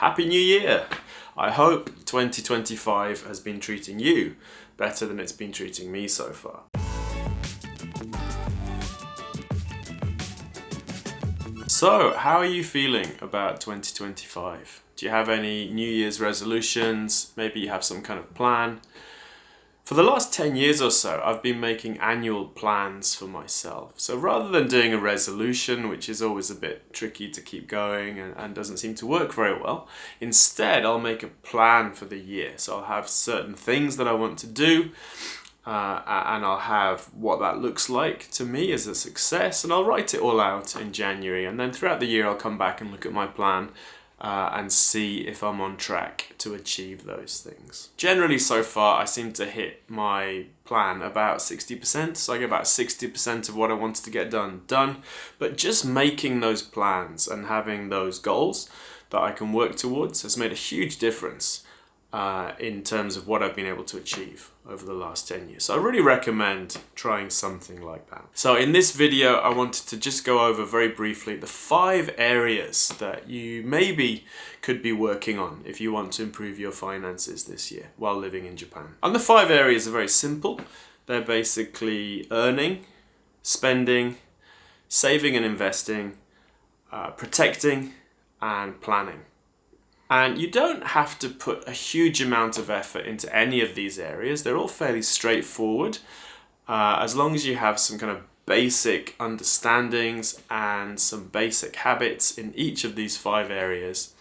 Happy New Year! I hope 2025 has been treating you better than it's been treating me so far. So, how are you feeling about 2025? Do you have any New Year's resolutions? Maybe you have some kind of plan? For the last 10 years or so, I've been making annual plans for myself. So rather than doing a resolution, which is always a bit tricky to keep going and doesn't seem to work very well, instead I'll make a plan for the year. So I'll have certain things that I want to do, and I'll have what that looks like to me as a success, and I'll write it all out in January. And then throughout the year, I'll come back and look at my plan and see if I'm on track to achieve those things. Generally, so far, I seem to hit my plan about 60%, so I get about 60% of what I wanted to get done. But just making those plans and having those goals that I can work towards has made a huge difference in terms of what I've been able to achieve over the last 10 years. So I really recommend trying something like that. So in this video, I wanted to just go over very briefly the 5 areas that you maybe could be working on if you want to improve your finances this year while living in Japan. And the 5 areas are very simple. They're basically earning, spending, saving and investing, protecting, and planning. And you don't have to put a huge amount of effort into any of these areas. They're all fairly straightforward. As long as you have some kind of basic understandings and some basic habits in each of these 5 areas,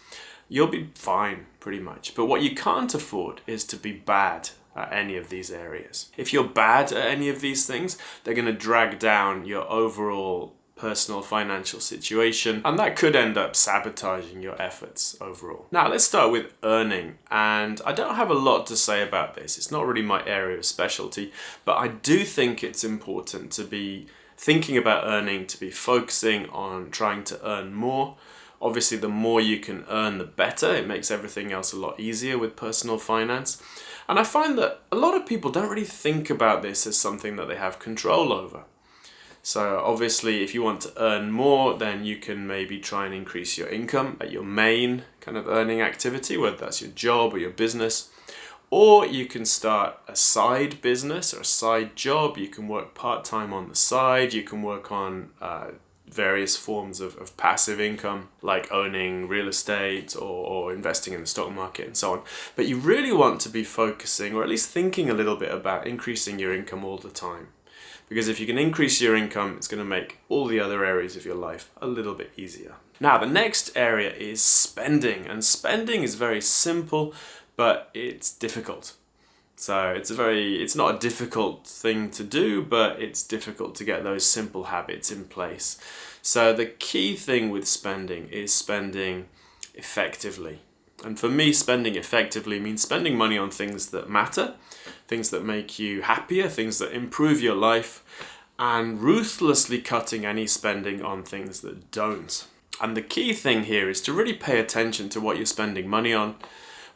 you'll be fine pretty much. But what you can't afford is to be bad at any of these areas. If you're bad at any of these things, they're going to drag down your overall personal financial situation, and that could end up sabotaging your efforts overall. Now let's start with earning, and I don't have a lot to say about this. It's not really my area of specialty, but I do think it's important to be thinking about earning, to be focusing on trying to earn more. Obviously, the more you can earn, the better. It makes everything else a lot easier with personal finance. And I find that a lot of people don't really think about this as something that they have control over. So obviously, if you want to earn more, then you can maybe try and increase your income at your main kind of earning activity, whether that's your job or your business. Or you can start a side business or a side job. You can work part-time on the side. You can work on various forms of passive income, like owning real estate or investing in the stock market and so on. But you really want to be focusing, or at least thinking a little bit about increasing your income all the time. Because if you can increase your income, it's going to make all the other areas of your life a little bit easier. Now, the next area is spending. And spending is very simple, but it's difficult. So it's not a difficult thing to do, but it's difficult to get those simple habits in place. So the key thing with spending is spending effectively. And for me, spending effectively means spending money on things that matter, things that make you happier, things that improve your life, and ruthlessly cutting any spending on things that don't. And the key thing here is to really pay attention to what you're spending money on,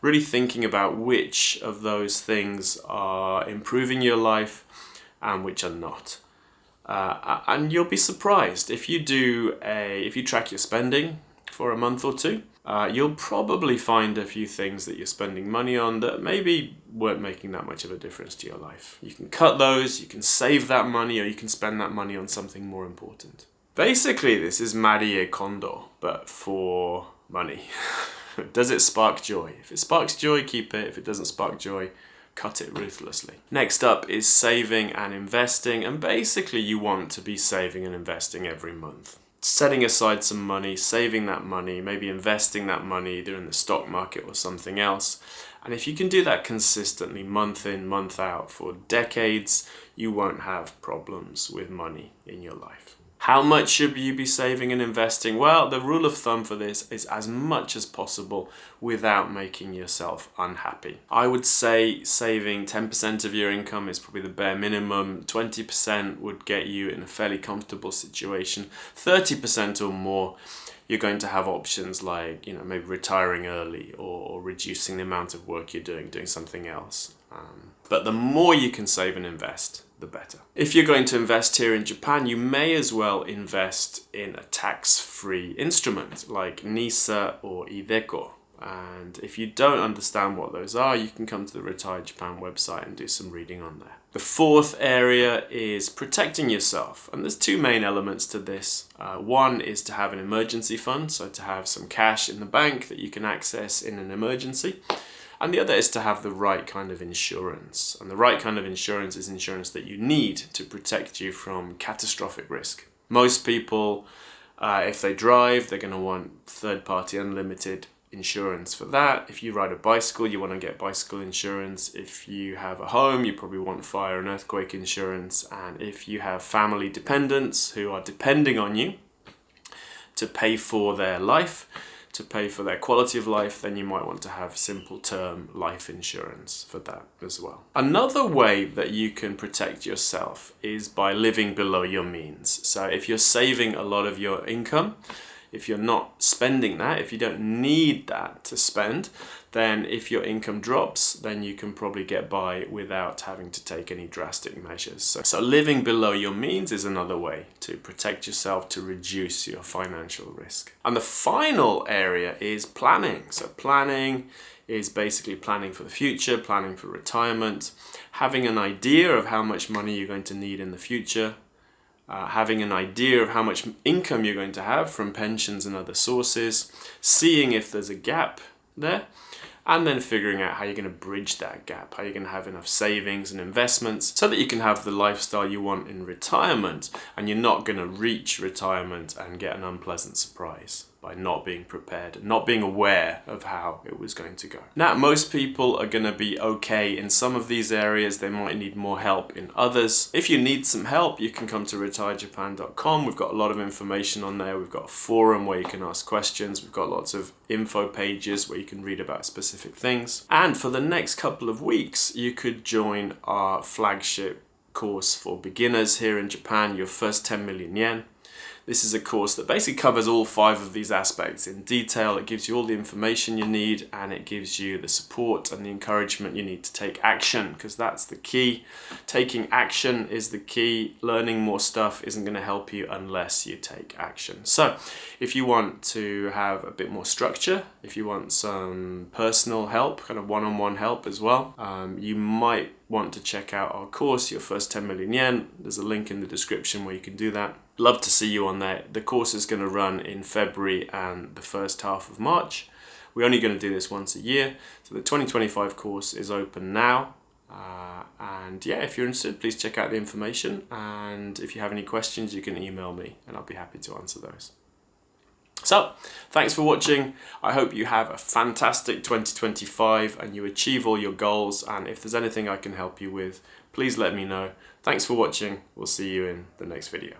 really thinking about which of those things are improving your life and which are not. And you'll be surprised if you track your spending for a month or two. You'll probably find a few things that you're spending money on that maybe weren't making that much of a difference to your life. You can cut those, you can save that money, or you can spend that money on something more important. Basically, this is Marie Kondo, but for money. Does it spark joy? If it sparks joy, keep it. If it doesn't spark joy, cut it ruthlessly. Next up is saving and investing, and basically you want to be saving and investing every month. Setting aside some money, saving that money, maybe investing that money either in the stock market or something else. And if you can do that consistently, month in, month out, for decades, you won't have problems with money in your life. How much should you be saving and investing? Well, the rule of thumb for this is as much as possible without making yourself unhappy. I would say saving 10% of your income is probably the bare minimum. 20% would get you in a fairly comfortable situation. 30% or more, you're going to have options like, maybe retiring early or reducing the amount of work you're doing something else. But the more you can save and invest, the better. If you're going to invest here in Japan, you may as well invest in a tax-free instrument like NISA or iDeCo. And if you don't understand what those are, you can come to the RetireJapan website and do some reading on there. The fourth area is protecting yourself. And there's two main elements to this. One is to have an emergency fund, so to have some cash in the bank that you can access in an emergency. And the other is to have the right kind of insurance. And the right kind of insurance is insurance that you need to protect you from catastrophic risk. Most people, if they drive, they're going to want third-party unlimited insurance for that. If you ride a bicycle, you want to get bicycle insurance. If you have a home, you probably want fire and earthquake insurance. And if you have family dependents who are depending on you to pay for their life, to pay for their quality of life, then you might want to have simple term life insurance for that as well. Another way that you can protect yourself is by living below your means. So if you're saving a lot of your income, if you're not spending that, if you don't need that to spend, then if your income drops, then you can probably get by without having to take any drastic measures. So living below your means is another way to protect yourself, to reduce your financial risk. And the final area is planning. So planning is basically planning for the future, planning for retirement, having an idea of how much money you're going to need in the future, having an idea of how much income you're going to have from pensions and other sources, seeing if there's a gap there, and then figuring out how you're going to bridge that gap, how you're going to have enough savings and investments so that you can have the lifestyle you want in retirement, and you're not going to reach retirement and get an unpleasant surprise by not being prepared and not being aware of how it was going to go. Now, most people are going to be okay in some of these areas. They might need more help in others. If you need some help, you can come to RetireJapan.com. We've got a lot of information on there. We've got a forum where you can ask questions. We've got lots of info pages where you can read about specific things. And for the next couple of weeks, you could join our flagship course for beginners here in Japan, Your First 10 Million Yen. This is a course that basically covers all 5 of these aspects in detail. It gives you all the information you need, and it gives you the support and the encouragement you need to take action, because that's the key. Taking action is the key. Learning more stuff isn't going to help you unless you take action. So if you want to have a bit more structure, if you want some personal help, kind of one-on-one help as well, you might want to check out our course, Your First 10 Million Yen. There's a link in the description where you can do that. Love to see you on there. The course is going to run in February and the first half of March. We're only going to do this once a year. So the 2025 course is open now. And yeah, if you're interested, please check out the information. And if you have any questions, you can email me and I'll be happy to answer those. So, thanks for watching. I hope you have a fantastic 2025 and you achieve all your goals. And if there's anything I can help you with, please let me know. Thanks for watching. We'll see you in the next video.